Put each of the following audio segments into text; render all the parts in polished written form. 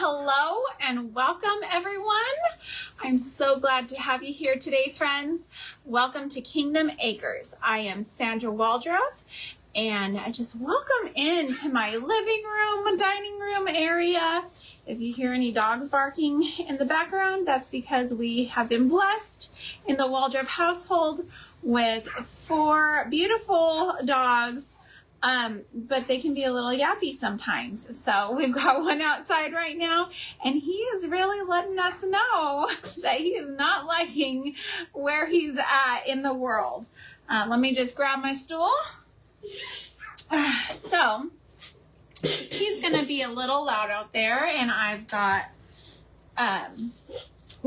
hello and welcome everyone. I'm so glad to have you here today, friends. Welcome to Kingdom Acres. I am Sandra Waldrop, and I just welcome into my living room, dining room area. If you hear any dogs barking in the background, that's because we have been blessed in the Waldrop household with 4 beautiful dogs. But they can be a little yappy sometimes. So we've got one outside right now, and he is really letting us know that he is not liking where he's at in the world. Let me just grab my stool. So he's going to be a little loud out there, and I've got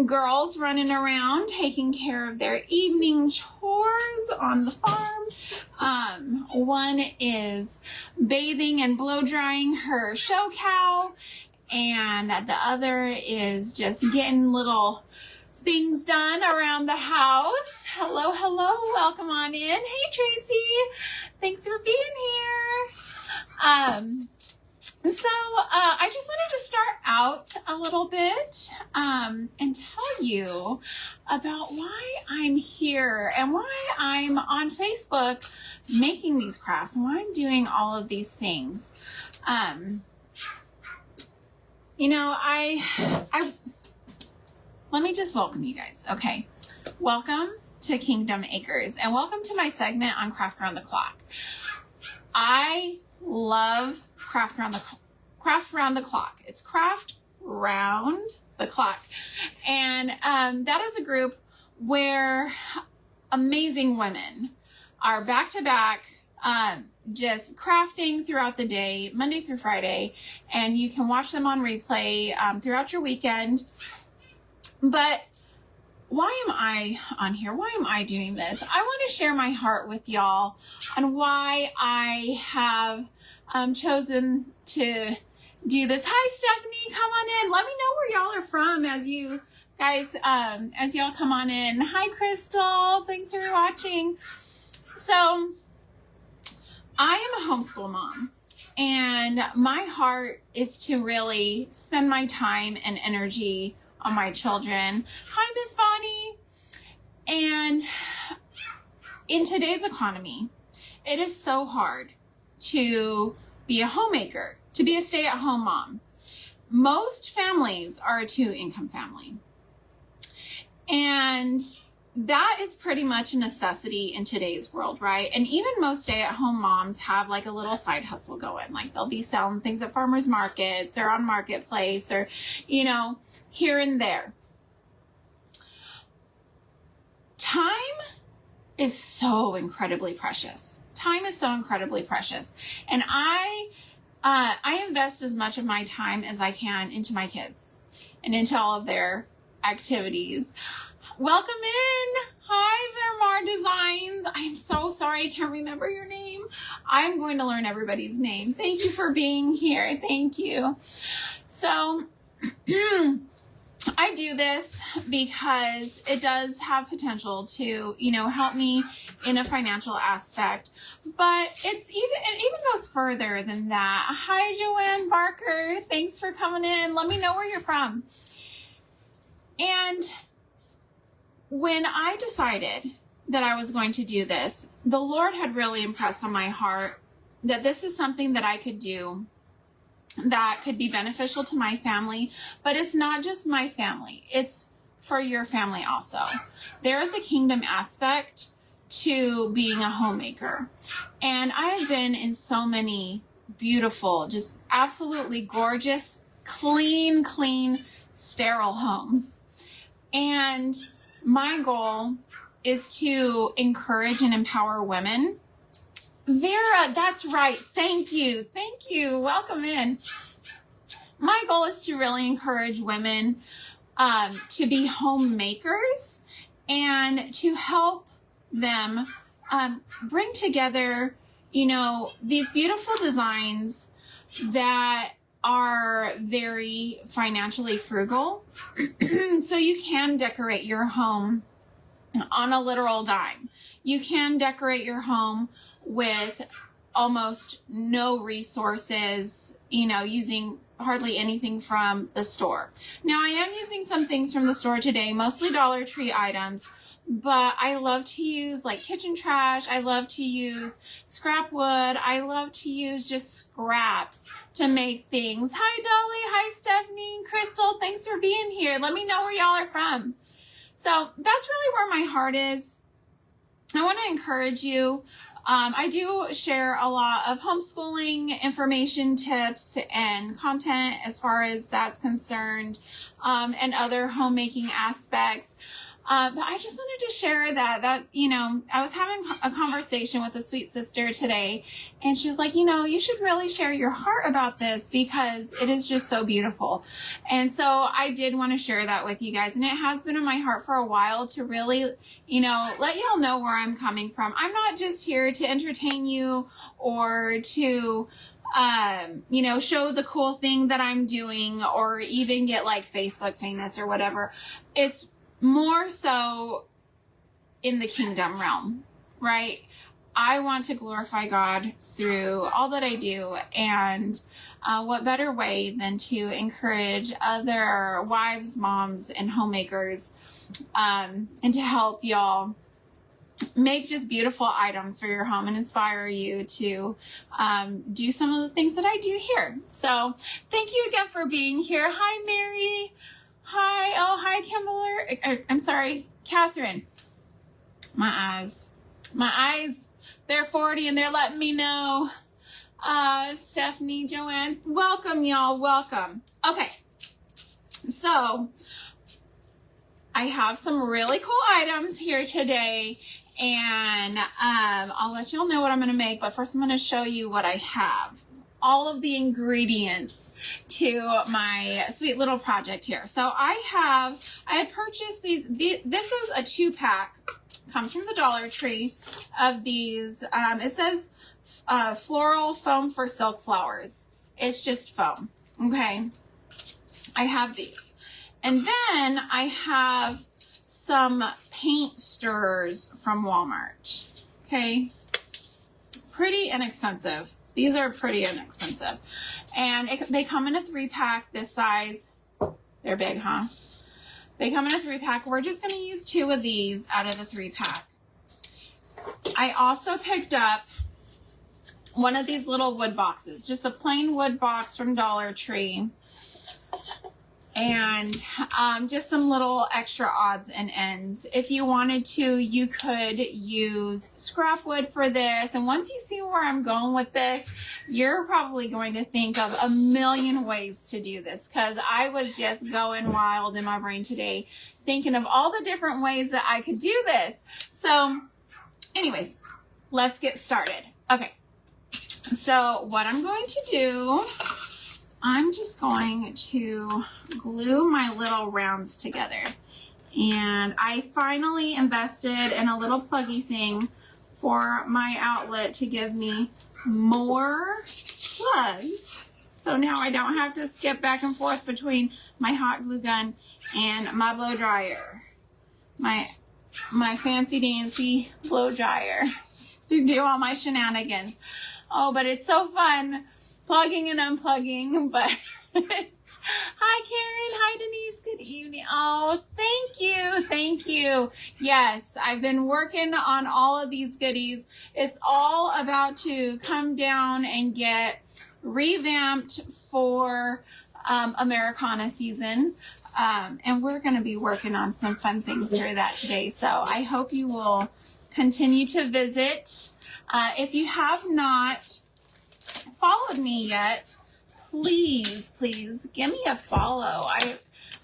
girls running around taking care of their evening chores on the farm. One is bathing and blow drying her show cow, and the other is just getting little things done around the house. Hello, welcome on in. Hey, Tracy, thanks for being here. So I just wanted to start out a little bit and tell you about why I'm here and why I'm on Facebook making these crafts and why I'm doing all of these things. Let me just welcome you guys. Okay. Welcome to Kingdom Acres and welcome to my segment on Craft Around the Clock. I love Craft Around the Clock. It's Craft Round the Clock. And that is a group where amazing women are back to back, just crafting throughout the day, Monday through Friday, and you can watch them on replay throughout your weekend. But why am I on here? Why am I doing this? I want to share my heart with y'all on why I have chosen to do this. Hi, Stephanie, come on in. Let me know where y'all are from as you guys, as y'all come on in. Hi, Crystal. Thanks for watching. So I am a homeschool mom, and my heart is to really spend my time and energy on my children. Hi, Miss Bonnie. And in today's economy, it is so hard to be a homemaker, to be a stay-at-home mom. Most families are a 2-income family. And that is pretty much a necessity in today's world, right? And even most stay-at-home moms have like a little side hustle going. Like they'll be selling things at farmers markets or on Marketplace or, here and there. Time is so incredibly precious. Time is so incredibly precious. And I invest as much of my time as I can into my kids and into all of their activities. Welcome in. Hi, Vermar Designs. I'm so sorry I can't remember your name. I'm going to learn everybody's name. Thank you for being here. Thank you. So I do this because it does have potential to, help me in a financial aspect, but it even goes further than that. Hi, Joanne Barker. Thanks for coming in. Let me know where you're from. And when I decided that I was going to do this, the Lord had really impressed on my heart that this is something that I could do that could be beneficial to my family, but it's not just my family. It's for your family also. There is a kingdom aspect to being a homemaker. And I have been in so many beautiful, just absolutely gorgeous, clean, sterile homes. And my goal is to encourage and empower women. Vera, that's right. Thank you. Welcome in. My goal is to really encourage women to be homemakers and to help them bring together, these beautiful designs that are very financially frugal. So you can decorate your home on a literal dime. You can decorate your home with almost no resources, using hardly anything from the store. Now I am using some things from the store today, mostly Dollar Tree items, but I love to use like kitchen trash. I love to use scrap wood. I love to use just scraps to make things. Hi Dolly, hi Stephanie, Crystal, thanks for being here. Let me know where y'all are from. So that's really where my heart is. I want to encourage you. I do share a lot of homeschooling information, tips, and content as far as that's concerned, and other homemaking aspects. But I just wanted to share that, you know, I was having a conversation with a sweet sister today, and she was like, you know, you should really share your heart about this because it is just so beautiful. And so I did want to share that with you guys. And it has been in my heart for a while to really, you know, let y'all know where I'm coming from. I'm not just here to entertain you or to, you know, show the cool thing that I'm doing or even get like Facebook famous or whatever. It's more so in the kingdom realm, right? I want to glorify God through all that I do. And what better way than to encourage other wives, moms, and homemakers, and to help y'all make just beautiful items for your home and inspire you to do some of the things that I do here. So thank you again for being here. Hi, Mary. Hi. Oh, hi, Kimberly. I'm sorry, Catherine. My eyes, they're 40 and they're letting me know. Stephanie, Joanne, welcome y'all. Welcome. Okay. So I have some really cool items here today, and I'll let y'all know what I'm going to make. But first I'm going to show you what I have. All of the ingredients to my sweet little project here. So I had purchased these. This is a 2-pack, comes from the Dollar Tree of these. It says floral foam for silk flowers. It's just foam. Okay. I have these. And then I have some paint stirrers from Walmart. Okay. Pretty inexpensive. These are pretty inexpensive. And they come in a 3-pack this size. They're big, huh? They come in a 3-pack. We're just going to use 2 of these out of the 3-pack. I also picked up one of these little wood boxes. Just a plain wood box from Dollar Tree. And just some little extra odds and ends. If you wanted to, you could use scrap wood for this. And once you see where I'm going with this, you're probably going to think of a million ways to do this, because I was just going wild in my brain today thinking of all the different ways that I could do this. So anyways, let's get started. Okay, so what I'm going to do, I'm just going to glue my little rounds together. And I finally invested in a little pluggy thing for my outlet to give me more plugs. So now I don't have to skip back and forth between my hot glue gun and my blow dryer. My fancy dancy blow dryer to do all my shenanigans. Oh, but it's so fun plugging and unplugging. But hi Karen, hi Denise, good evening. Oh, thank you. Yes, I've been working on all of these goodies. It's all about to come down and get revamped for Americana season. And we're going to be working on some fun things for that today. So I hope you will continue to visit. If you have not followed me yet, please give me a follow.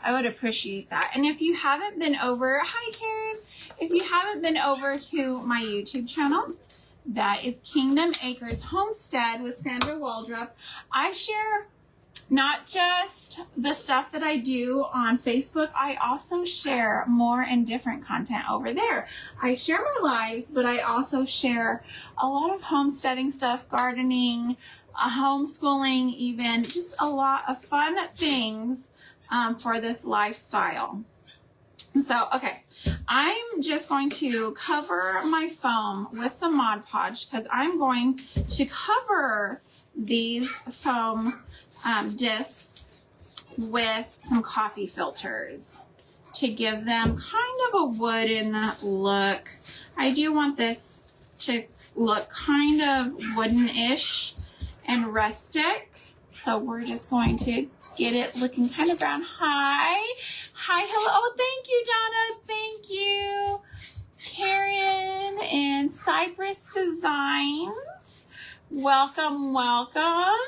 I would appreciate that. And if you haven't been over, hi Karen, if you haven't been over to my YouTube channel, that is Kingdom Acres Homestead with Sandra Waldrop. I share not just the stuff that I do on Facebook, I also share more and different content over there. I share my lives, but I also share a lot of homesteading stuff, gardening, homeschooling, even just a lot of fun things for this lifestyle. So, okay, I'm just going to cover my foam with some Mod Podge because I'm going to cover these foam discs with some coffee filters to give them kind of a wooden look. I do want this to look kind of wooden-ish and rustic. So we're just going to get it looking kind of brown. Hi, hello. Oh, thank you, Donna. Thank you. Karen and Cypress Designs. Welcome, welcome.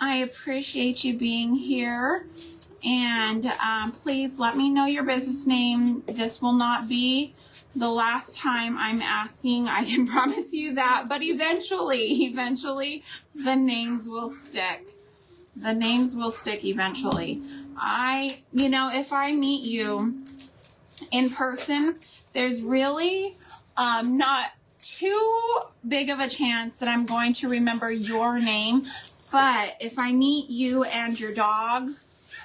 I appreciate you being here. And please let me know your business name. This will not be the last time I'm asking. I can promise you that. But eventually, the names will stick. The names will stick eventually. If I meet you in person, there's really not too big of a chance that I'm going to remember your name. But if I meet you and your dog,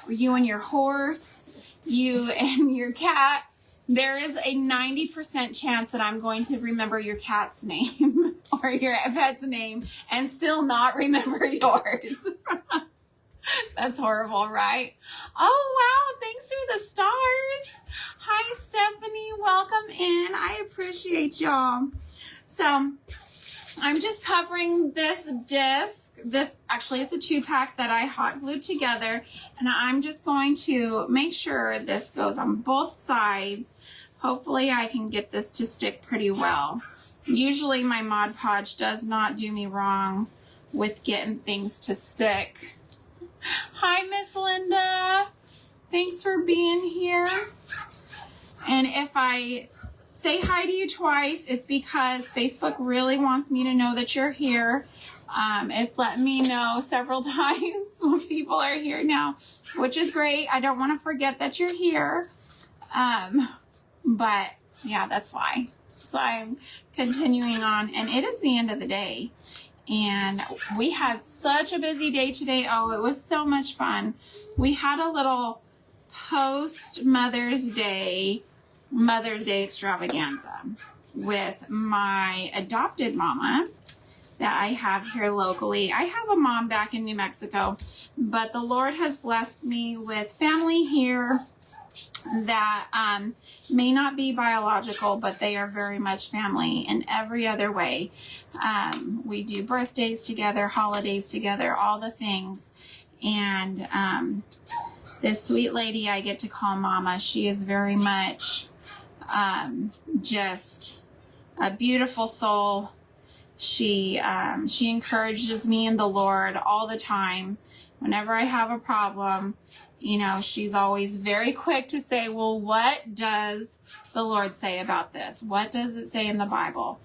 or you and your horse, you and your cat, there is a 90% chance that I'm going to remember your cat's name or your pet's name and still not remember yours. That's horrible, right? Oh, wow. Thanks for the stars. Hi, Stephanie. Welcome in. I appreciate y'all. So I'm just covering this disc. Actually, it's a 2-pack that I hot glued together. And I'm just going to make sure this goes on both sides. Hopefully I can get this to stick pretty well. Usually my Mod Podge does not do me wrong with getting things to stick. Hi, Miss Linda. Thanks for being here. And if I say hi to you twice, it's because Facebook really wants me to know that you're here. It's let me know several times when people are here now, which is great. I don't want to forget that you're here. But yeah, that's why. So I'm continuing on, and it is the end of the day. And we had such a busy day today. Oh, it was so much fun. We had a little post Mother's Day extravaganza with my adopted mama that I have here locally. I have a mom back in New Mexico, but the Lord has blessed me with family here that may not be biological, but they are very much family in every other way. We do birthdays together, holidays together, all the things. And this sweet lady I get to call Mama, she is very much just a beautiful soul. She encourages me in the Lord all the time. Whenever I have a problem, she's always very quick to say, well, what does the Lord say about this? What does it say in the Bible?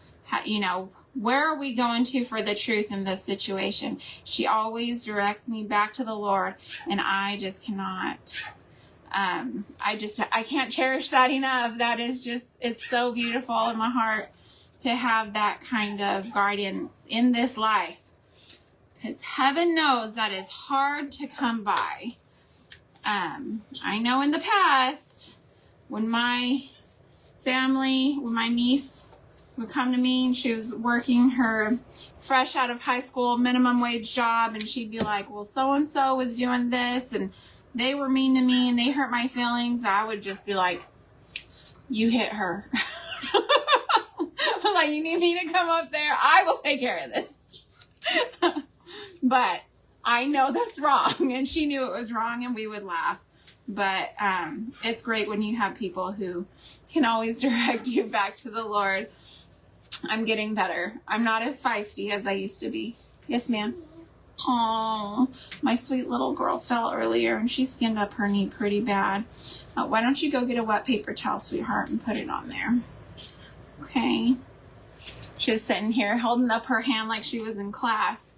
Where are we going to for the truth in this situation? She always directs me back to the Lord, and I just cannot, I can't cherish that enough. That is just, it's so beautiful in my heart to have that kind of guardians in this life. Because heaven knows that is hard to come by. I know in the past, when my niece would come to me and she was working her fresh out of high school minimum wage job, and she'd be like, well, so-and-so was doing this and they were mean to me and they hurt my feelings. I would just be like, you hit her. I'm like, you need me to come up there? I will take care of this. But I know that's wrong, and she knew it was wrong, and we would laugh. But it's great when you have people who can always direct you back to the Lord. I'm getting better. I'm not as feisty as I used to be. Yes, ma'am. Oh, my sweet little girl fell earlier, and she skinned up her knee pretty bad. Why don't you go get a wet paper towel, sweetheart, and put it on there? Okay. She's sitting here holding up her hand like she was in class.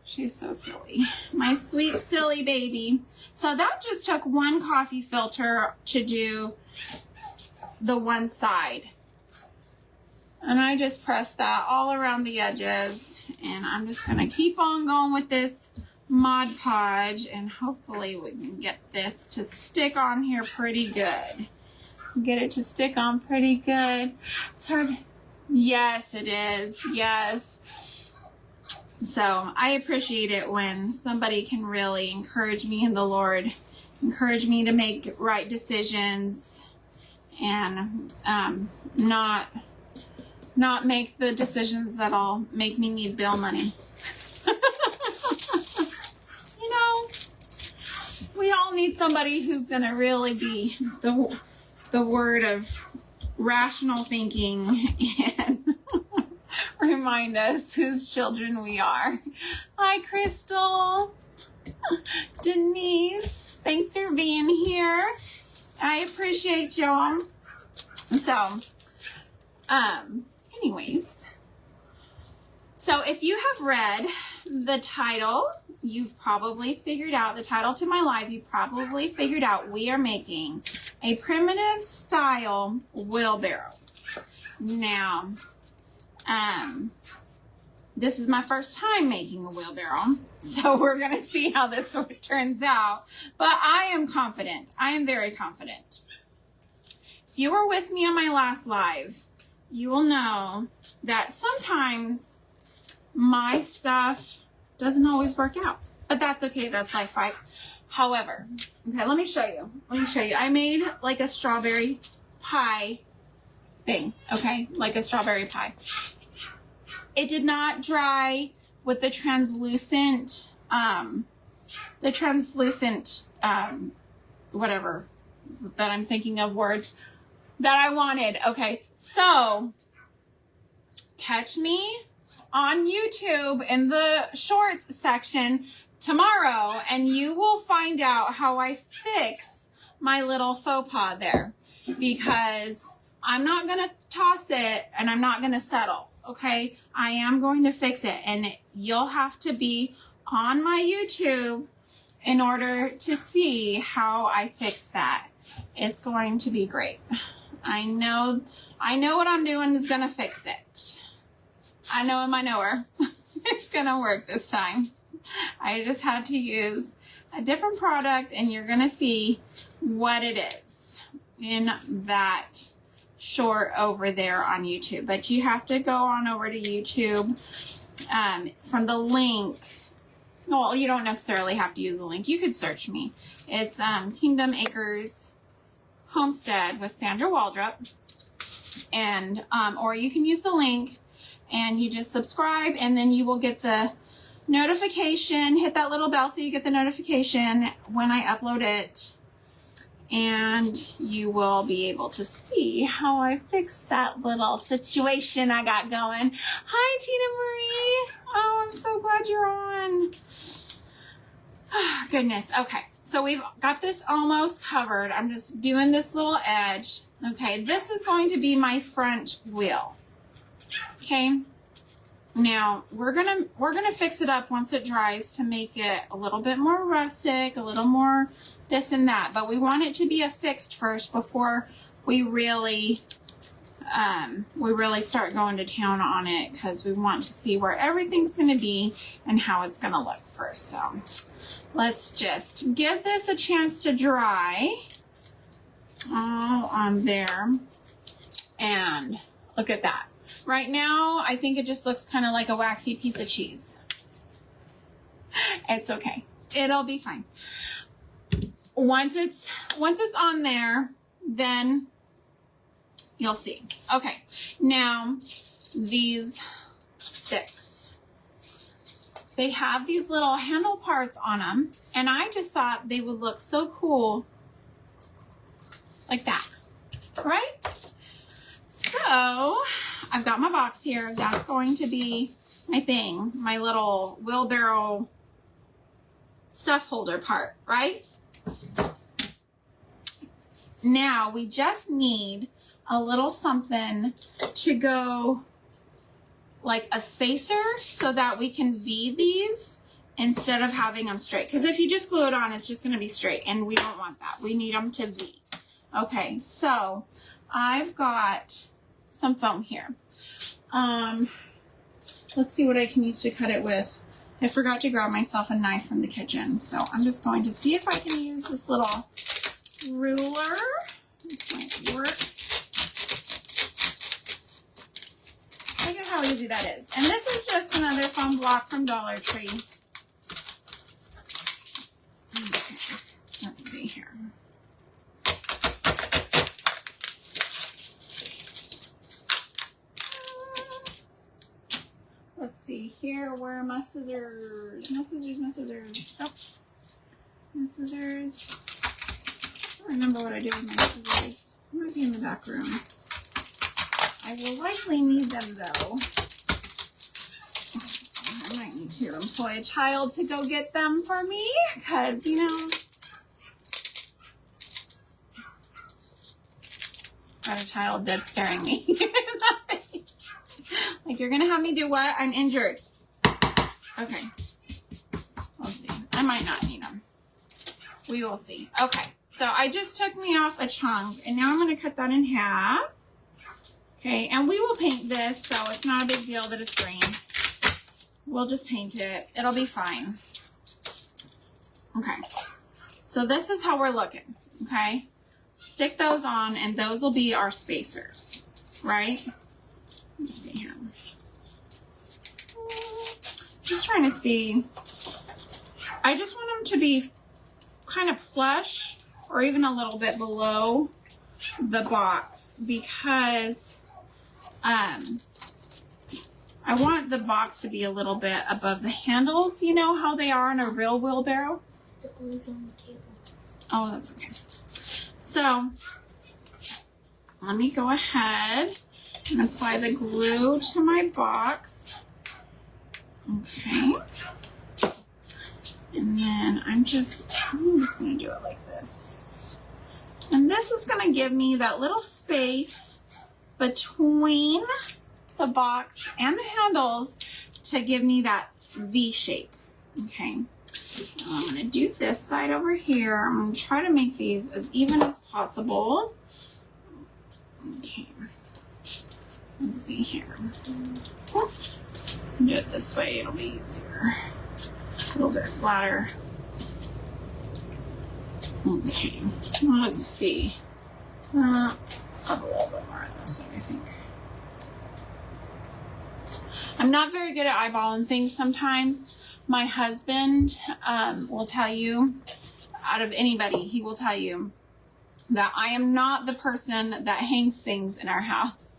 She's so silly. My sweet, silly baby. So that just took one coffee filter to do the one side. And I just pressed that all around the edges. And I'm just going to keep on going with this Mod Podge. And hopefully we can get this to stick on here pretty good. get it to stick on pretty good. It's hard. Yes, it is. Yes. So I appreciate it when somebody can really encourage me in the Lord, encourage me to make right decisions, and not make the decisions that'll make me need bill money. You know, we all need somebody who's going to really be the word of rational thinking and remind us whose children we are. Hi, Crystal. Denise, thanks for being here. I appreciate y'all. So, anyways, so if you have read the title, you've probably figured out the title to my live. You probably figured out we are making a primitive style wheelbarrow. Now, this is my first time making a wheelbarrow, so we're going to see how this one turns out. But I am confident. I am very confident. If you were with me on my last live, you will know that sometimes my stuff doesn't always work out. But that's okay. That's life, right? However, okay, let me show you. I made like a strawberry pie thing, okay? Like a strawberry pie. It did not dry with the translucent, whatever that I'm thinking of words that I wanted. Okay, so catch me on YouTube in the shorts section tomorrow, and you will find out how I fix my little faux pas there, because I'm not going to toss it and I'm not going to settle. Okay, I am going to fix it, and you'll have to be on my YouTube in order to see how I fix that. It's going to be great. I know what I'm doing is going to fix it. I know him, I know her. It's going to work this time. I just had to use a different product, and you're going to see what it is in that short over there on YouTube. But you have to go on over to YouTube from the link. Well, you don't necessarily have to use a link. You could search me. It's Kingdom Acres Homestead with Sandra Waldrop, and or you can use the link and you just subscribe, and then you will get the notification. Hit that little bell so you get the notification when I upload it, and you will be able to see how I fixed that little situation I got going. Hi, Tina Marie. Oh, I'm so glad you're on. Oh, goodness. Okay, so we've got this almost covered. I'm just doing this little edge. Okay, this is going to be my front wheel. Okay, now we're gonna fix it up once it dries to make it a little bit more rustic, a little more this and that. But we want it to be affixed first before we really start going to town on it, because we want to see where everything's going to be and how it's going to look first. So let's just give this a chance to dry all on there, and look at that. Right now, I think it just looks kind of like a waxy piece of cheese. It's okay. It'll be fine. Once it's on there, then you'll see. Okay, now these sticks, they have these little handle parts on them, and I just thought they would look so cool like that, right? So I've got my box here. That's going to be my thing, my little wheelbarrow stuff holder part, right? Now we just need a little something to go like a spacer so that we can V these instead of having them straight. Because if you just glue it on, it's just going to be straight, and we don't want that. We need them to V. Okay, so I've got some foam here. Let's see what I can use to cut it with. I forgot to grab myself a knife from the kitchen, so I'm just going to see if I can use this little ruler. This might work. Look at how easy that is. And this is just another foam block from Dollar Tree. Okay, let's see here. Let's see here. Where are my scissors? My scissors, my scissors. Oh, my scissors. I don't remember what I did with my scissors. They might be in the back room. I will likely need them though. I might need to employ a child to go get them for me because, you know, got a child dead staring me. Like, you're gonna have me do what? I'm injured. Okay. We'll see. I might not need them. We will see. Okay. So I just took me off a chunk, and now I'm gonna cut that in half. Okay, and we will paint this, so it's not a big deal that it's green. We'll just paint it. It'll be fine. Okay. So this is how we're looking. Okay. Stick those on, and those will be our spacers, right? Let's see here. Just trying to see. I just want them to be kind of plush or even a little bit below the box because I want the box to be a little bit above the handles. You know how they are on a real wheelbarrow? The glue's on the table. Oh, that's okay. So let me go ahead and apply the glue to my box. Okay. And then I'm just going to do it like this. And this is going to give me that little space between the box and the handles to give me that V shape. Okay. Now I'm going to do this side over here. I'm going to try to make these as even as possible. Okay. Let's see here. Do it this way, it'll be easier. A little bit flatter. Okay, let's see. I'll have a little bit more on this side, I think. I'm not very good at eyeballing things sometimes. My husband will tell you, out of anybody, he will tell you that I am not the person that hangs things in our house.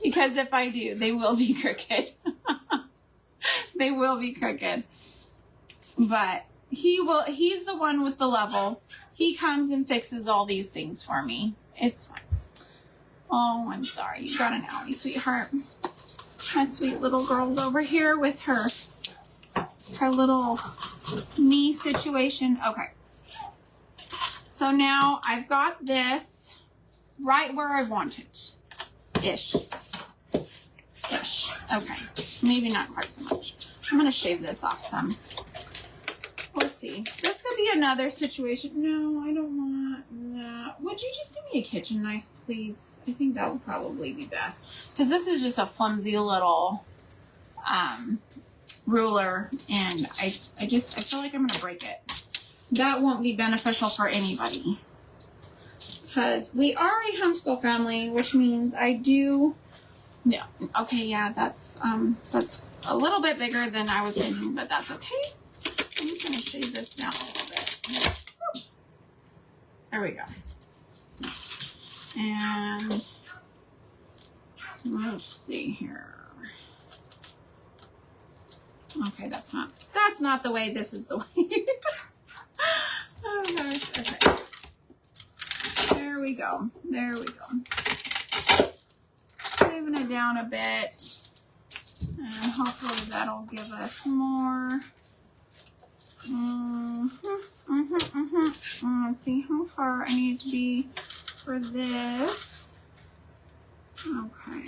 Because if I do, they will be crooked. They will be crooked. But he's the one with the level. He comes and fixes all these things for me. It's fine. Oh, I'm sorry. You got an owie, sweetheart. My sweet little girl's over here with her little knee situation. Okay. So now I've got this right where I want it. Ish. Okay. Maybe not quite so much. I'm going to shave this off some. We'll see. This could be another situation. No, I don't want that. Would you just give me a kitchen knife, please? I think that would probably be best. Because this is just a flimsy little ruler. And I feel like I'm going to break it. That won't be beneficial for anybody. Because we are a homeschool family, which means I do. No. Okay, yeah, that's a little bit bigger than I was thinking, but that's okay. I'm just gonna shave this down a little bit. There we go. And let's see here. Okay, that's not the way. This is the way. Oh gosh. Okay. There we go. There we go. Shaving it down a bit. And hopefully that'll give us more. Let's see how far I need to be for this. Okay.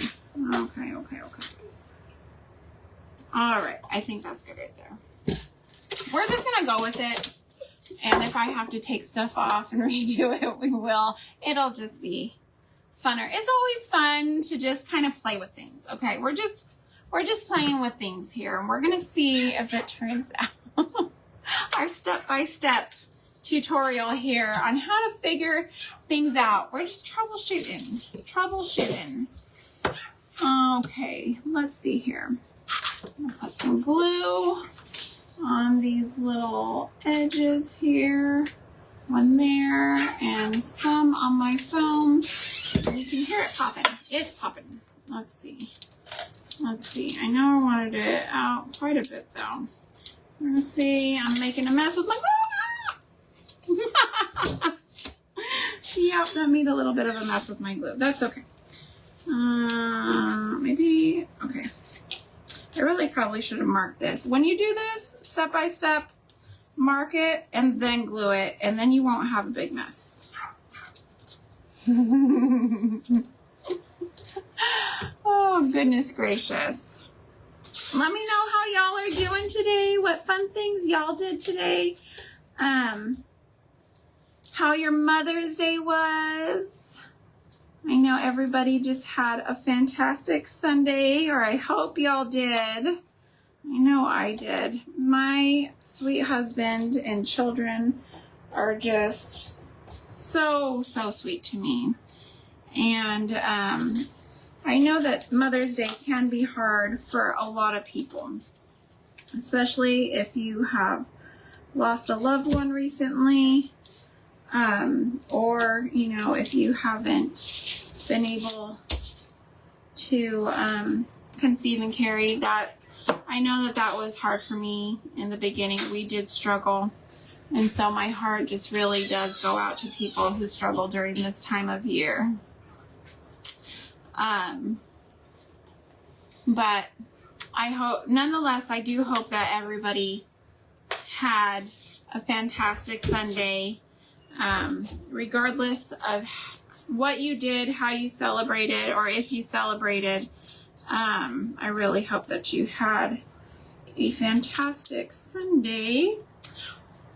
All right. I think that's good right there. We're just going to go with it. And if I have to take stuff off and redo it, we will. It'll just be funner. It's always fun to just kind of play with things. Okay, we're just playing with things here, and we're gonna see if it turns out our step-by-step tutorial here on how to figure things out. We're just troubleshooting. Okay, let's see here. I'm gonna put some glue on these little edges here. One there and some on my foam. And you can hear it popping. It's popping. Let's see. I know I wanted it out quite a bit though. We're gonna see. I'm making a mess with my glue. Yep, that made a little bit of a mess with my glue. That's okay. Maybe, okay. I really probably should have marked this. When you do this step by step, mark it and then glue it, and then you won't have a big mess. Oh, goodness gracious. Let me know how y'all are doing today, what fun things y'all did today, how your Mother's Day was. I know everybody just had a fantastic Sunday, or I hope y'all did. I know I did. My sweet husband and children are just so sweet to me. And I know that Mother's Day can be hard for a lot of people, especially if you have lost a loved one recently, or, you know, if you haven't been able to conceive and carry. That I know that was hard for me in the beginning. We did struggle, and so my heart just really does go out to people who struggle during this time of year. But I hope, nonetheless, I do hope that everybody had a fantastic Sunday, regardless of what you did, how you celebrated, or if you celebrated. I really hope that you had a fantastic Sunday.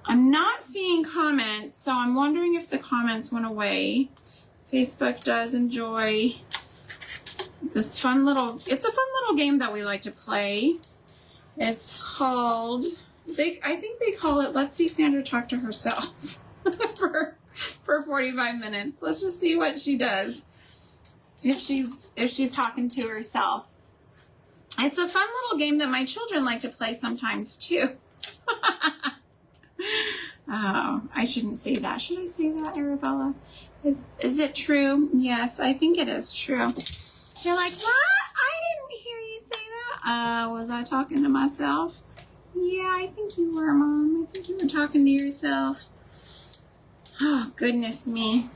I'm not seeing comments, so I'm wondering if the comments went away. Facebook does enjoy this it's a fun little game that we like to play. It's called, I think they call it Let's See Sandra Talk to Herself for 45 minutes. Let's just see what she does if she's talking to herself. It's a fun little game that my children like to play sometimes too. Oh, I shouldn't say that. Should I say that, Arabella? Is it true? Yes, I think it is true. You're like, what? I didn't hear you say that. Was I talking to myself? Yeah, I think you were, Mom. I think you were talking to yourself. Oh, goodness me.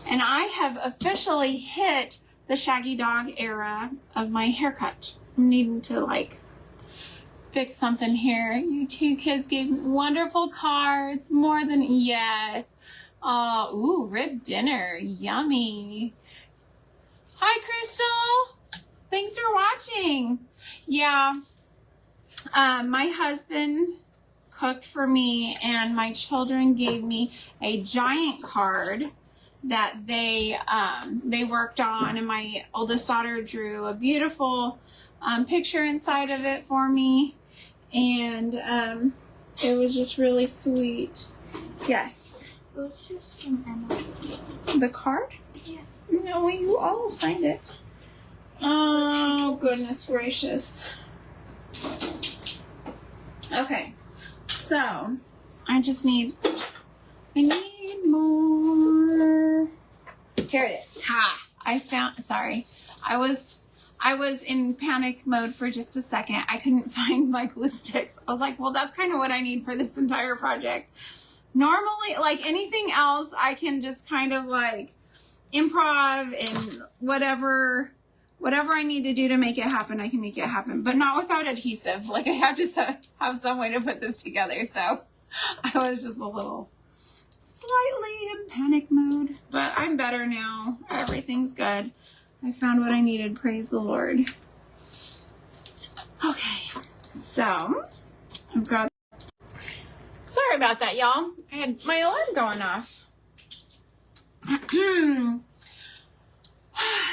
And I have officially hit the shaggy dog era of my haircut. I'm needing to, like, fix something here. You two kids gave me wonderful cards. More than, yes. Ooh, rib dinner. Yummy. Hi, Crystal. Thanks for watching. Yeah. My husband cooked for me, and my children gave me a giant card that they worked on, and my oldest daughter drew a beautiful picture inside of it for me, and it was just really sweet. Yes. It was just an envelope. The card? Yeah. No, you all signed it. Oh, goodness gracious. Okay, so I need more. Here it is. Ha! Sorry. I was in panic mode for just a second. I couldn't find my glue sticks. I was like, well, that's kind of what I need for this entire project. Normally, like anything else, I can just kind of like improv and whatever I need to do to make it happen, I can make it happen, but not without adhesive. Like I have to have some way to put this together. So I was just a little slightly in panic mode, but I'm better now. Everything's good. I found what I needed. Praise the Lord. Okay, so I've got, sorry about that, y'all. I had my alarm going off.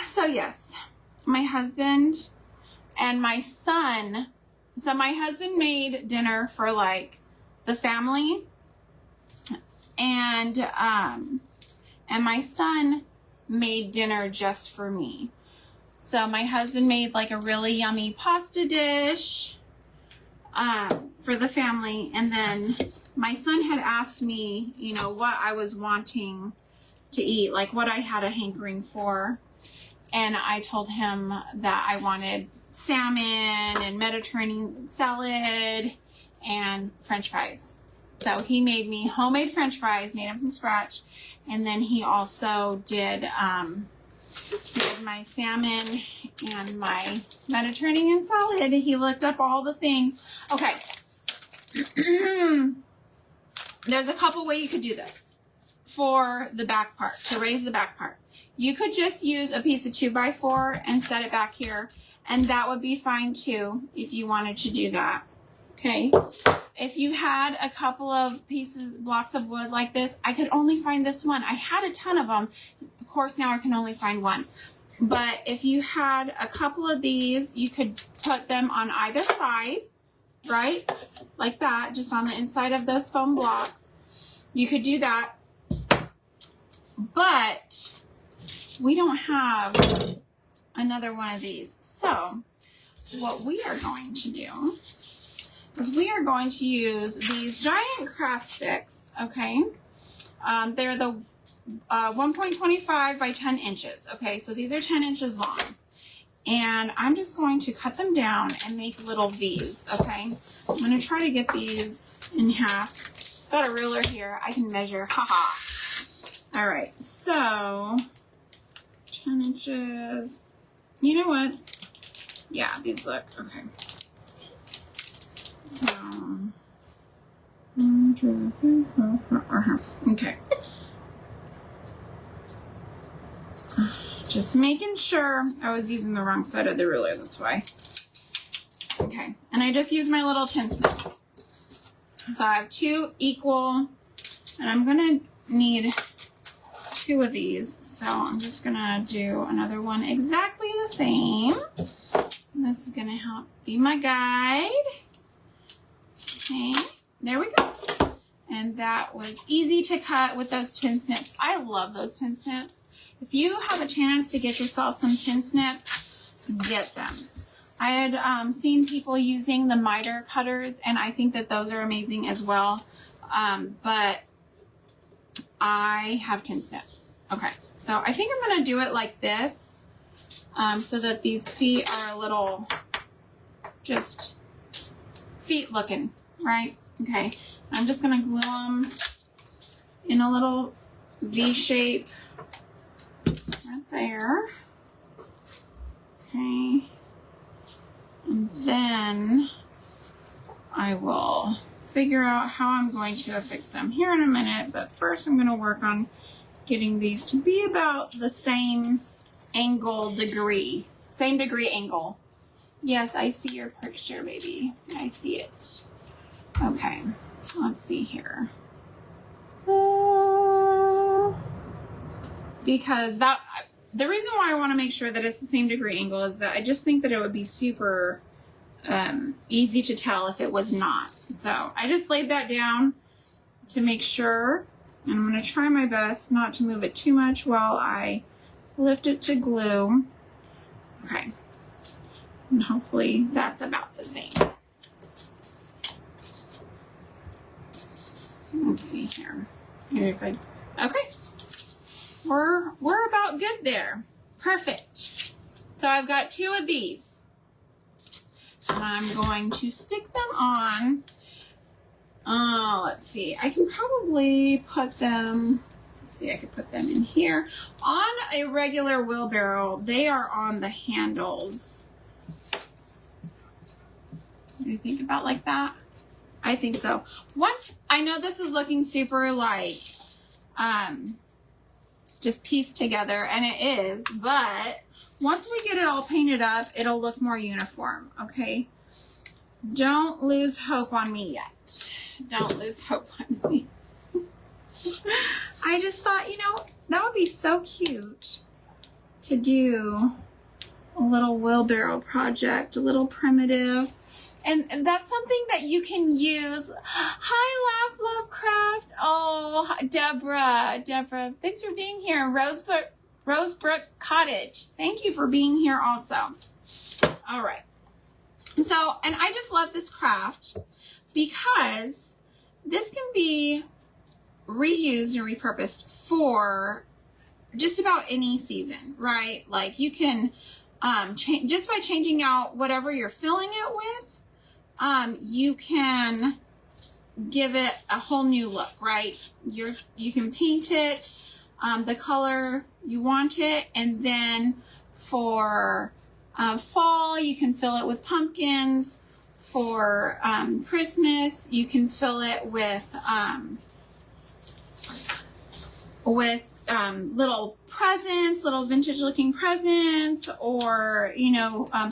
So yes, my husband and my son. So my husband made dinner for like the family and my son made dinner just for me. So my husband made like a really yummy pasta dish for the family, and then my son had asked me, you know, what I was wanting to eat, like what I had a hankering for, and I told him that I wanted salmon and Mediterranean salad and French fries. So he made me homemade French fries, made them from scratch, and then he also did my salmon and my Mediterranean salad. He looked up all the things. Okay. There's a couple ways you could do this for the back part, to raise the back part. You could just use a piece of 2x4 and set it back here, and that would be fine too if you wanted to do that. Okay. If you had a couple of blocks of wood like this, I could only find this one. I had a ton of them. Of course, now I can only find one. But if you had a couple of these, you could put them on either side, right? Like that, just on the inside of those foam blocks. You could do that. But we don't have another one of these. So what we are going to do is we are going to use these giant craft sticks, okay? They're the 1.25 by 10 inches, okay? So these are 10 inches long. And I'm just going to cut them down and make little V's, okay? I'm going to try to get these in half. Got a ruler here. I can measure. Haha. All right, so 10 inches. You know what? Yeah, these look okay. So, 1, 2, 3, 4, 5. Okay. Just making sure. I was using the wrong side of the ruler, that's why. Okay, and I just used my little tin snips. So I have 2 equal, and I'm gonna need 2 of these. So I'm just gonna do another one exactly the same. And this is gonna help be my guide. Okay, there we go. And that was easy to cut with those tin snips. I love those tin snips. If you have a chance to get yourself some tin snips, get them. I had seen people using the miter cutters, and I think that those are amazing as well. But I have tin snips. Okay, so I think I'm gonna do it like this, so that these feet are a little just feet looking, right? Okay, I'm just gonna glue them in a little V shape right there. Okay, and then I will figure out how I'm going to affix them here in a minute, but first I'm going to work on getting these to be about the same degree angle. Yes, I see your picture, baby. I see it. Okay, let's see here. Because the reason why I want to make sure that it's the same degree angle is that I just think that it would be super easy to tell if it was not. So I just laid that down to make sure, and I'm going to try my best not to move it too much while I lift it to glue. Okay, and hopefully that's about the same. Let's see here. Very good. Okay, we're about good there. Perfect. So I've got 2 of these. And I'm going to stick them on. Let's see. I can probably put them. Let's see. I could put them in here. On a regular wheelbarrow, they are on the handles. What do you think about like that? I think so. Once I know this is looking super like just pieced together, and it is, but once we get it all painted up, it'll look more uniform, okay? Don't lose hope on me yet. Don't lose hope on me. I just thought, you know, that would be so cute to do a little wheelbarrow project, a little primitive. And that's something that you can use. Hi, Laugh Lovecraft. Oh, Deborah, thanks for being here. Rosebrook Cottage. Thank you for being here also. All right. So, and I just love this craft because this can be reused and repurposed for just about any season, right? Like you can just by changing out whatever you're filling it with, you can give it a whole new look, right? You can paint it the color you want it, and then for fall you can fill it with pumpkins. For Christmas you can fill it with little presents, little vintage looking presents, or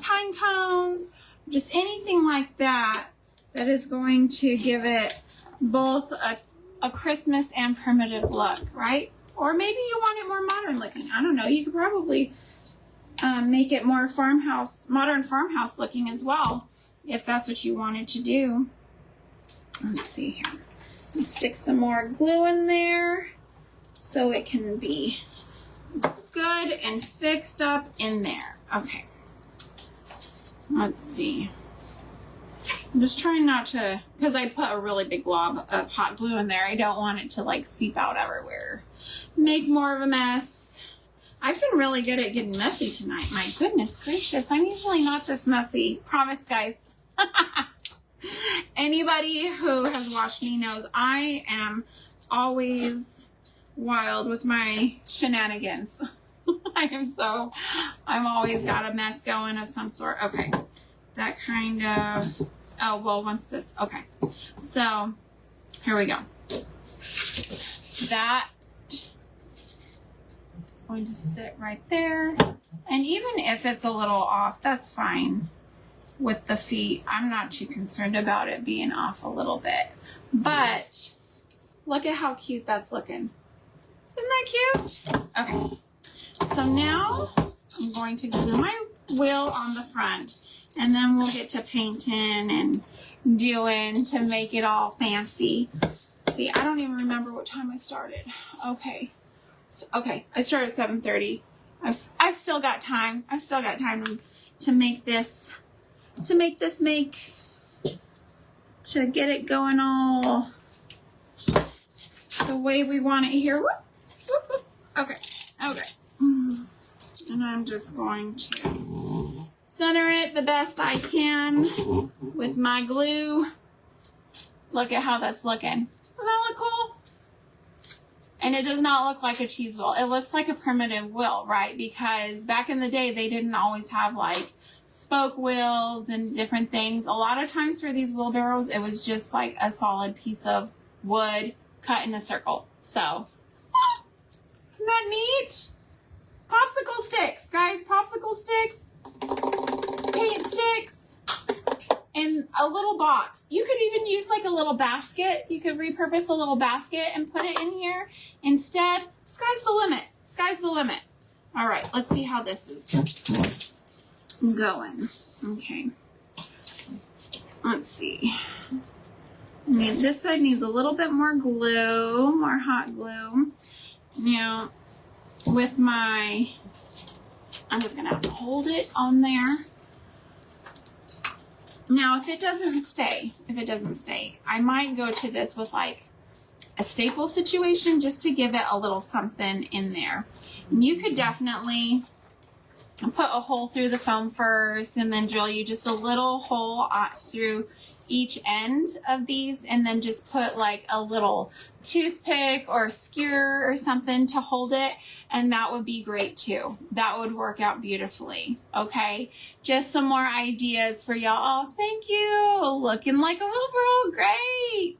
pine cones, just anything like that that is going to give it both a Christmas and primitive look, right? Or maybe you want it more modern looking. I don't know. You could probably make it more modern farmhouse looking as well, if that's what you wanted to do. Let's see here. Let's stick some more glue in there so it can be good and fixed up in there. Okay. Let's see. I'm just trying not to, because I put a really big glob of hot glue in there. I don't want it to like seep out everywhere. Make more of a mess. I've been really good at getting messy tonight. My goodness gracious. I'm usually not this messy. Promise, guys. Anybody who has watched me knows I am always wild with my shenanigans. I'm always got a mess going of some sort. Okay. That kind of, once this, okay. So here we go. That is going to sit right there. And even if it's a little off, that's fine with the feet. I'm not too concerned about it being off a little bit. But look at how cute that's looking. Isn't that cute? Okay. So now I'm going to glue my wheel on the front, and then we'll get to painting and doing to make it all fancy. See, I don't even remember what time I started. Okay. So, okay, I started at 7:30. I've still got time. I've still got time to make this, to get it going all the way we want it here. Whoop, whoop, whoop. Okay. And I'm just going to center it the best I can with my glue. Look at how that's looking. Doesn't that look cool? And it does not look like a cheese wheel. It looks like a primitive wheel, right? Because back in the day, they didn't always have like spoke wheels and different things. A lot of times for these wheelbarrows, it was just like a solid piece of wood cut in a circle. So, isn't that neat? Popsicle sticks, guys, popsicle sticks, paint sticks, and a little box. You could even use like a little basket. You could repurpose a little basket and put it in here. Instead, sky's the limit. Sky's the limit. All right, let's see how this is going. Okay. Let's see. This side needs a little bit more glue, more hot glue. Now, with I'm just gonna have to hold it on there. Now, if it doesn't stay, I might go to this with like a staple situation just to give it a little something in there. And you could definitely put a hole through the foam first and then drill you just a little hole through each end of these, and then just put like a little toothpick or skewer or something to hold it, and that would be great too. That would work out beautifully. Okay, just some more ideas for y'all. Oh, thank you. Looking like a wheelbarrow. Great.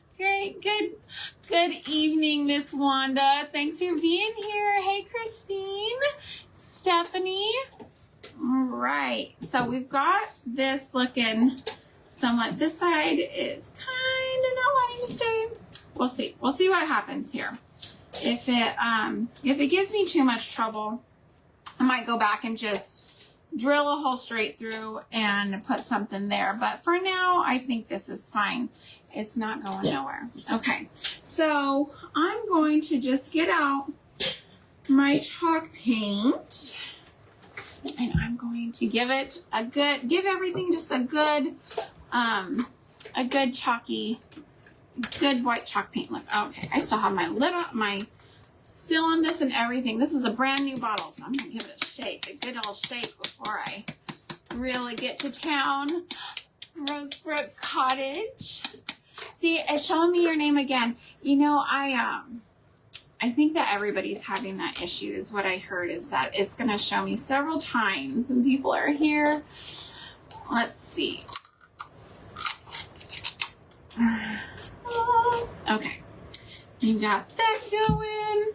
Good evening, Miss Wanda. Thanks for being here. Hey, Christine, Stephanie. All right, so we've got this looking somewhat. This side is kind of not wanting to stay. We'll see. We'll see what happens here. If it gives me too much trouble, I might go back and just drill a hole straight through and put something there. But for now, I think this is fine. It's not going nowhere. Okay, so I'm going to just get out my chalk paint and I'm going to give it a good, give everything just a good chalky, good white chalk paint look. Okay, I still have my lid on, my seal on this and everything. This is a brand new bottle, so I'm gonna give it a shake, a good old shake before I really get to town. Rosebrook Cottage. See, it's showing me your name again. You know, I think that everybody's having that issue is what I heard, is that it's gonna show me several times and people are here. Let's see. Okay, you got that going.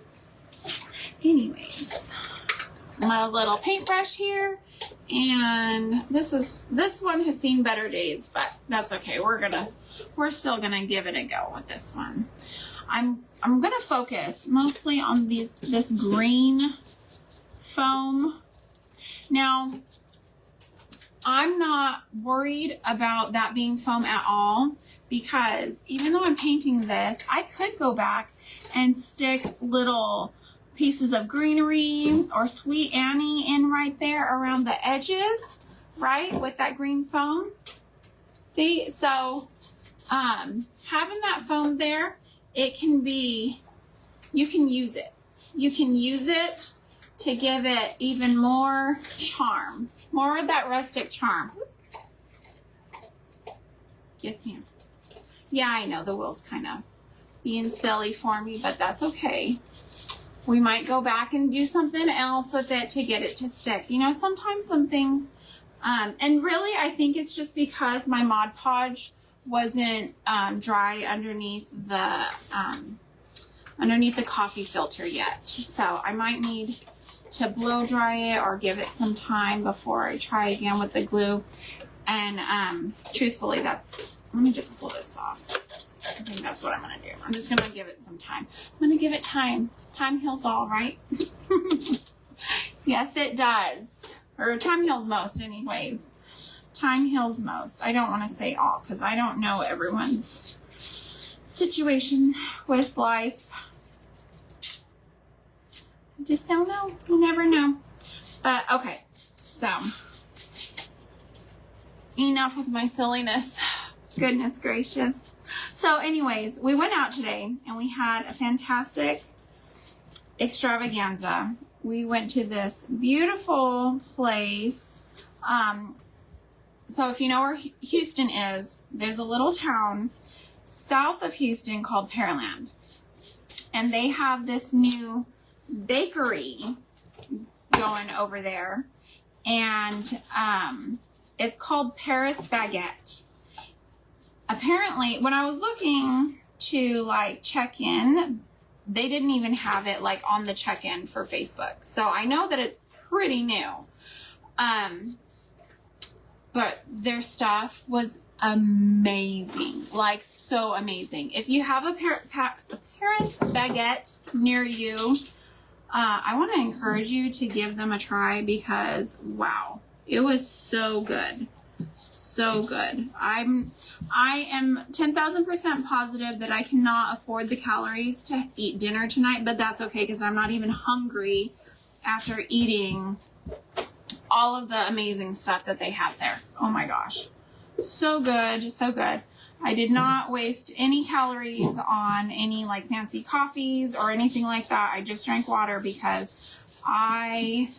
Anyways, my little paintbrush here, and this one has seen better days, but that's okay. We're still gonna give it a go with this one. I'm gonna focus mostly on this green foam. Now, I'm not worried about that being foam at all, because even though I'm painting this, I could go back and stick little pieces of greenery or Sweet Annie in right there around the edges, right, with that green foam. See, so having that foam there, it can be, you can use it. You can use it to give it even more charm, more of that rustic charm. Yes, ma'am. Yeah, I know the wheel's kind of being silly for me, but that's okay. We might go back and do something else with it to get it to stick. You know, sometimes some things, and really I think it's just because my Mod Podge wasn't dry underneath the coffee filter yet. So I might need to blow dry it or give it some time before I try again with the glue. And truthfully, let me just pull this off. I think that's what I'm gonna do. I'm just gonna give it some time. I'm gonna give it time. Time heals all, right? Yes, it does. Or time heals most anyways. Time heals most. I don't want to say all because I don't know everyone's situation with life. I just don't know. You never know. But okay, so enough with my silliness. Goodness gracious. So anyways, we went out today and we had a fantastic extravaganza. We went to this beautiful place. So if you know where Houston is, there's a little town south of Houston called Pearland. And they have this new bakery going over there. And it's called Paris Baguette. Apparently, when I was looking to like check in, they didn't even have it like on the check-in for Facebook. So I know that it's pretty new. But their stuff was amazing, like so amazing. If you have a Paris Baguette near you, I want to encourage you to give them a try because wow, it was so good. So good. I am 10,000% positive that I cannot afford the calories to eat dinner tonight, but that's okay because I'm not even hungry after eating all of the amazing stuff that they have there. Oh my gosh. So good. So good. I did not waste any calories on any like fancy coffees or anything like that. I just drank water because I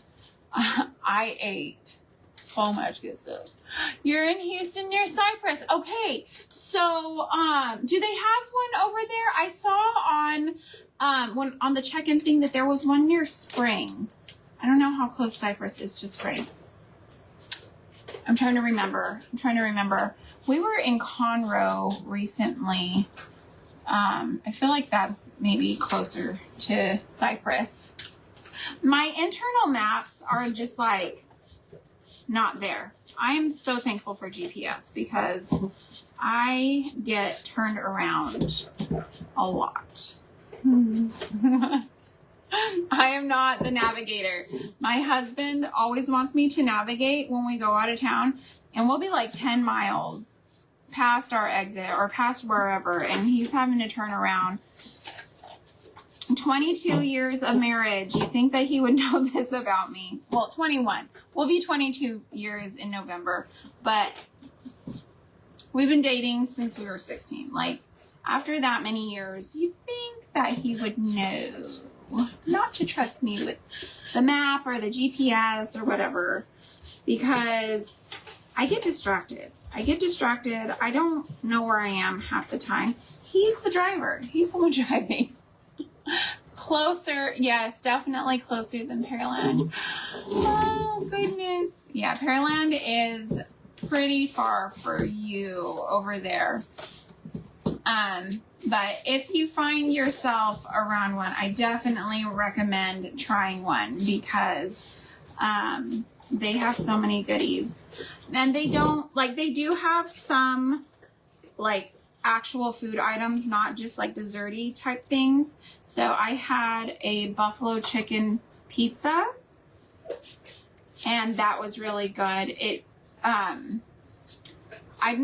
ate so much good stuff. You're in Houston near Cypress. Okay. So, do they have one over there? I saw on the check-in thing that there was one near Spring. I don't know how close Cypress is to Spring. I'm trying to remember. We were in Conroe recently. I feel like that's maybe closer to Cypress. My internal maps are just like not there. I'm so thankful for GPS because I get turned around a lot. I am not the navigator. My husband always wants me to navigate when we go out of town, and we'll be like 10 miles past our exit or past wherever, and he's having to turn around. 22 years of marriage. You think that he would know this about me? Well, 21. We'll be 22 years in November, but we've been dating since we were 16. Like, after that many years, you think that he would know not to trust me with the map or the GPS or whatever, because I get distracted. I don't know where I am half the time. He's the driver. He's the one driving. Closer, yes, definitely closer than Pearland. Oh, goodness. Yeah, Pearland is pretty far for you over there. But if you find yourself around one, I definitely recommend trying one, because they have so many goodies. And they do have some like actual food items, not just like desserty type things. So I had a buffalo chicken pizza, and that was really good. I'm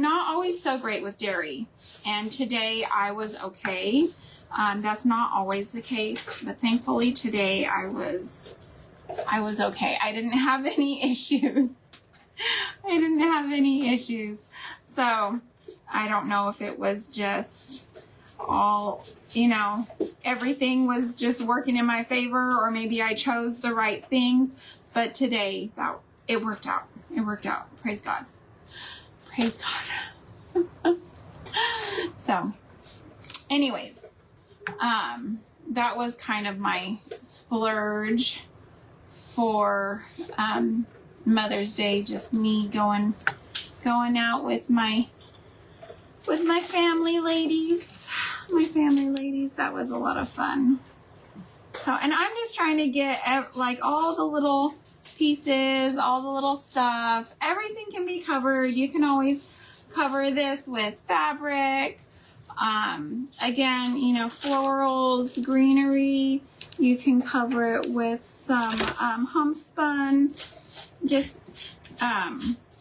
not always so great with dairy, and today I was okay. That's not always the case, but thankfully today I was okay. I didn't have any issues. So I don't know if it was just all, everything was just working in my favor, or maybe I chose the right things, but today it worked out. Praise God. So anyways, that was kind of my splurge for Mother's Day. Just me going out with my family ladies. That was a lot of fun. So, and I'm just trying to get like all the little pieces, all the little stuff. Everything can be covered. You can always cover this with fabric. Again, florals, greenery. You can cover it with some homespun. Just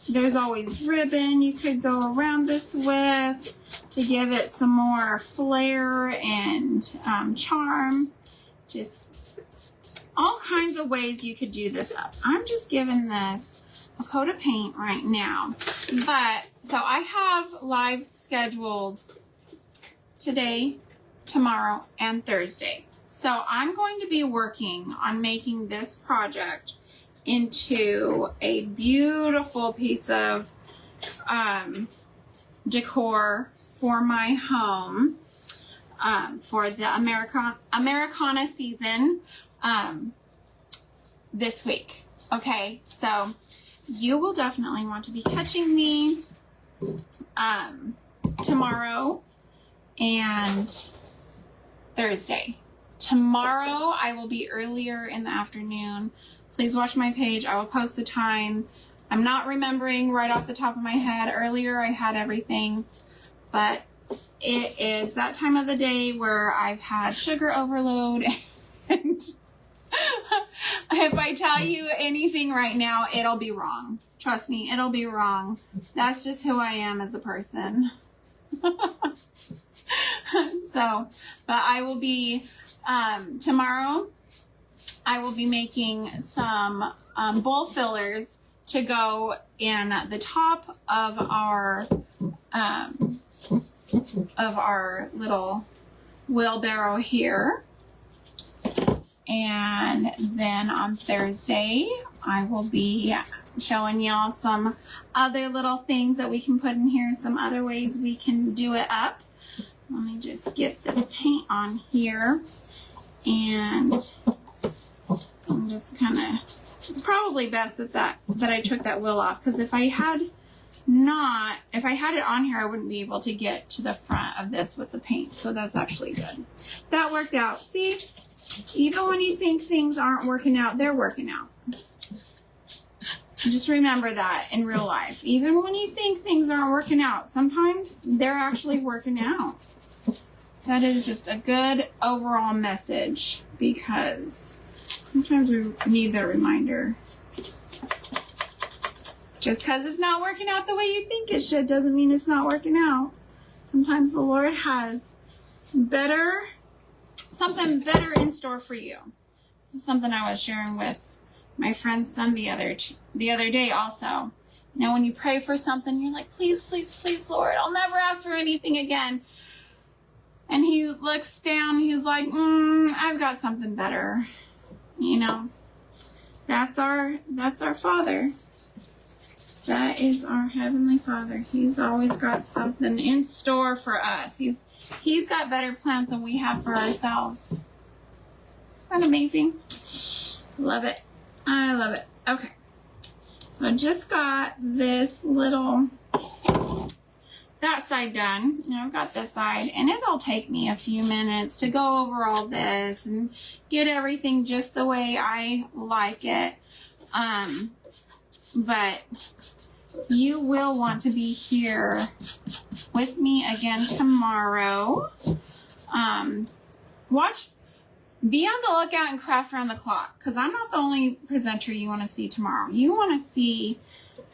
there's always ribbon you could go around this with to give it some more flair and charm. Just all kinds of ways you could do this up. I'm just giving this a coat of paint right now. But, so I have lives scheduled today, tomorrow, and Thursday. So I'm going to be working on making this project into a beautiful piece of decor for my home for the Americana season this week. Okay, so you will definitely want to be catching me tomorrow and Thursday. Tomorrow I will be earlier in the afternoon. Please watch my page. I will post the time. I'm not remembering right off the top of my head. Earlier I had everything, but it is that time of the day where I've had sugar overload, and if I tell you anything right now, it'll be wrong. Trust me, it'll be wrong. That's just who I am as a person. So, but I will be, tomorrow, I will be making some bowl fillers to go in the top of our little wheelbarrow here. And then on Thursday, I will be showing y'all some other little things that we can put in here, some other ways we can do it up. Let me just get this paint on here. And I'm just kind of, it's probably best that I took that wheel off, because if I had it on here, I wouldn't be able to get to the front of this with the paint. So that's actually good. That worked out. See? Even when you think things aren't working out, they're working out. Just remember that in real life. Even when you think things aren't working out, sometimes they're actually working out. that is just a good overall message, because sometimes we need that reminder. Just because it's not working out the way you think it should doesn't mean it's not working out. Sometimes the Lord has something better in store for you. This is something I was sharing with my friend's son the other day also. You know, when you pray for something, you're like, please, please, please, Lord, I'll never ask for anything again. And he looks down, he's like, I've got something better. You know, that's our Father. That is our Heavenly Father. He's always got something in store for us. He's got better plans than we have for ourselves. Isn't that amazing? Love it. I love it. Okay. So I just got this little, that side done. Now I've got this side, and it'll take me a few minutes to go over all this and get everything just the way I like it. But you will want to be here with me again tomorrow. Be on the lookout and craft around the clock, because I'm not the only presenter you want to see tomorrow. You want to see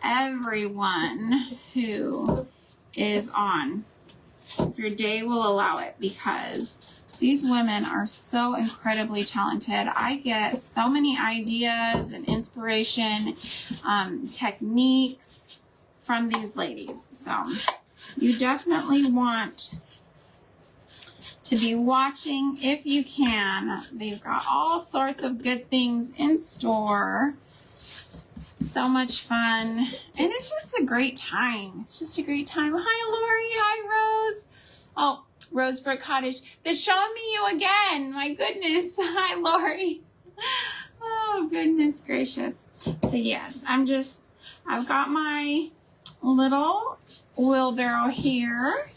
everyone who is on, if your day will allow it, because these women are so incredibly talented. I get so many ideas and inspiration, techniques from these ladies. So you definitely want to be watching if you can. They've got all sorts of good things in store. So much fun. And it's just a great time. It's just a great time. Hi, Lori. Hi, Rose. Oh, Rosebrook Cottage. They're showing me you again. My goodness. Hi, Lori. Oh, goodness gracious. So, yes, I've got my little wheelbarrow here.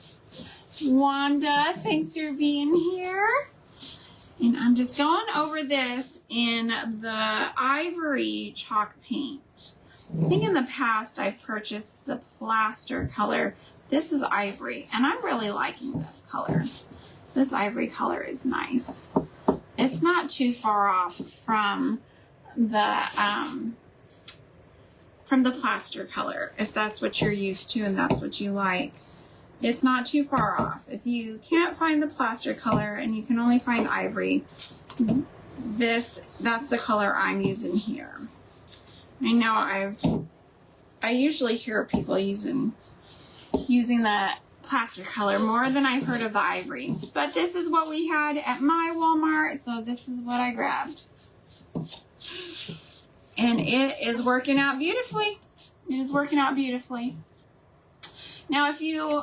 Wanda, thanks for being here. And I'm just going over this in the ivory chalk paint. I think in the past I've purchased the plaster color. This is ivory, and I'm really liking this color. This ivory color is nice. It's not too far off from the plaster color, if that's what you're used to and that's what you like. It's not too far off. If you can't find the plaster color and you can only find ivory, that's the color I'm using here. I know I usually hear people using the plaster color more than I've heard of the ivory. But this is what we had at my Walmart, so this is what I grabbed. And it is working out beautifully. It is working out beautifully. Now, if you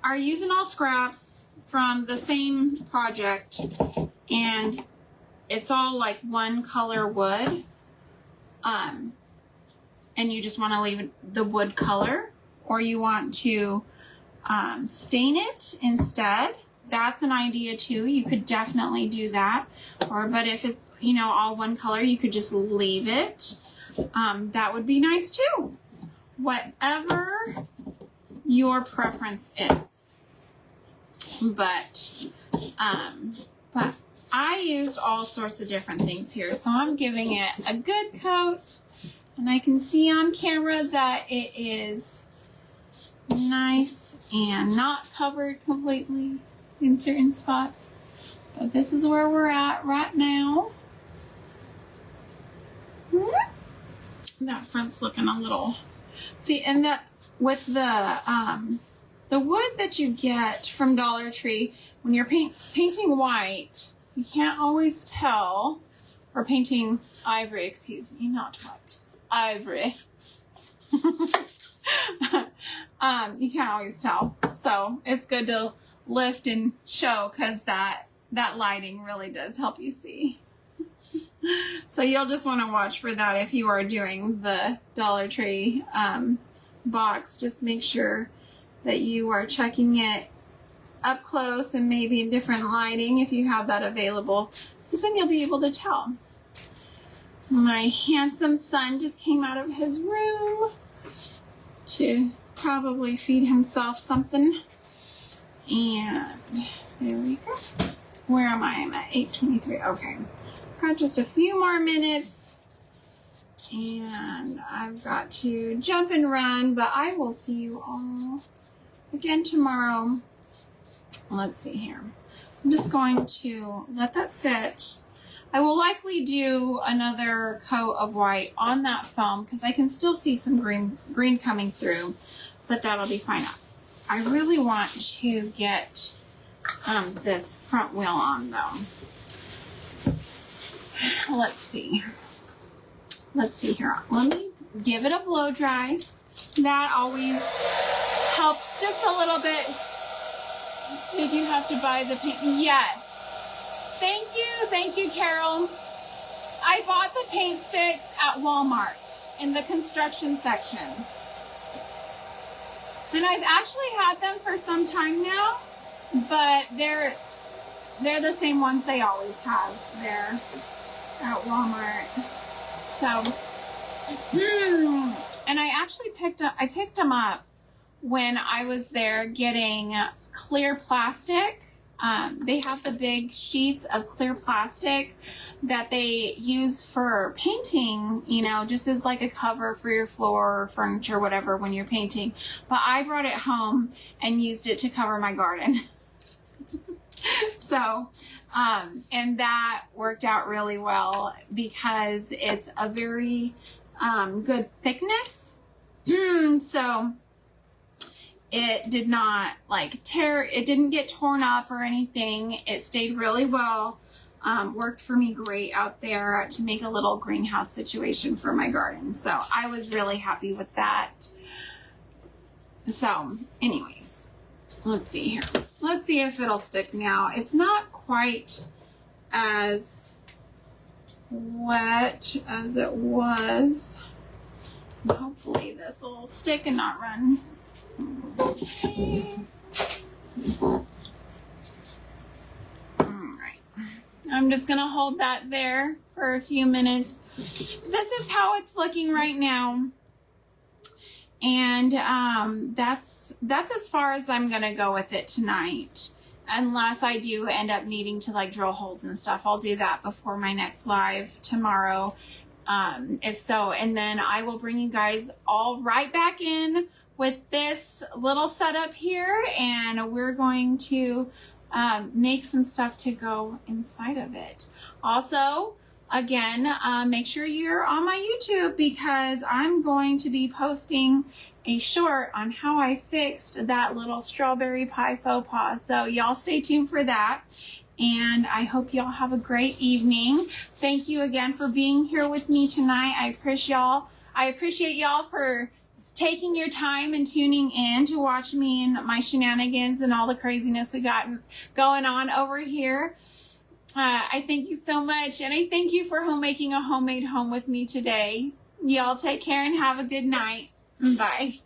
are using all scraps from the same project and it's all like one color wood, and you just want to leave the wood color, or you want to stain it instead, that's an idea too. You could definitely do that. But if it's, all one color, you could just leave it. That would be nice too. Whatever your preference is. But I used all sorts of different things here, so I'm giving it a good coat, and I can see on camera that it is nice and not covered completely in certain spots. But this is where we're at right now. That front's looking a little, see, and that with the wood that you get from Dollar Tree, when you're painting white, you can't always tell, or painting ivory, excuse me, not white, it's ivory. You can't always tell. So it's good to lift and show, because that lighting really does help you see. So you'll just want to watch for that if you are doing the Dollar Tree box. Just make sure that you are checking it up close and maybe in different lighting if you have that available, because then you'll be able to tell. My handsome son just came out of his room to probably feed himself something. And there we go. Where am I? I'm at 8:23. Okay. Got just a few more minutes. And I've got to jump and run, but I will see you all again tomorrow. Let's see here. I'm just going to let that sit. I will likely do another coat of white on that foam because I can still see some green coming through, but that'll be fine. I really want to get this front wheel on though. Let's see. Let's see here. Let me give it a blow dry. That always helps just a little bit. Did you have to buy the paint? Yes. Thank you, Carol. I bought the paint sticks at Walmart in the construction section. And I've actually had them for some time now, but they're the same ones they always have there at Walmart. So, and I actually picked them up when I was there getting clear plastic. They have the big sheets of clear plastic that they use for painting, you know, just as like a cover for your floor or furniture, whatever, when you're painting. But I brought it home and used it to cover my garden. So, and that worked out really well because it's a very good thickness. So it did not like tear, it didn't get torn up or anything. It stayed really well. Worked for me great out there to make a little greenhouse situation for my garden. So I was really happy with that. So anyways, let's see here. Let's see if it'll stick now. It's not quite as wet as it was. Hopefully this will stick and not run. Okay. Alright. I'm just going to hold that there for a few minutes. This is how it's looking right now. And that's as far as I'm going to go with it tonight. Unless I do end up needing to like drill holes and stuff. I'll do that before my next live tomorrow. If so, and then I will bring you guys all right back in with this little setup here, and we're going to make some stuff to go inside of it. Also, again, make sure you're on my YouTube because I'm going to be posting a short on how I fixed that little strawberry pie faux pas. So y'all stay tuned for that. And I hope y'all have a great evening. Thank you again for being here with me tonight. I appreciate y'all for taking your time and tuning in to watch me and my shenanigans and all the craziness we got going on over here. I thank you so much. And I thank you for making a homemade home with me today. Y'all take care and have a good night. Bye.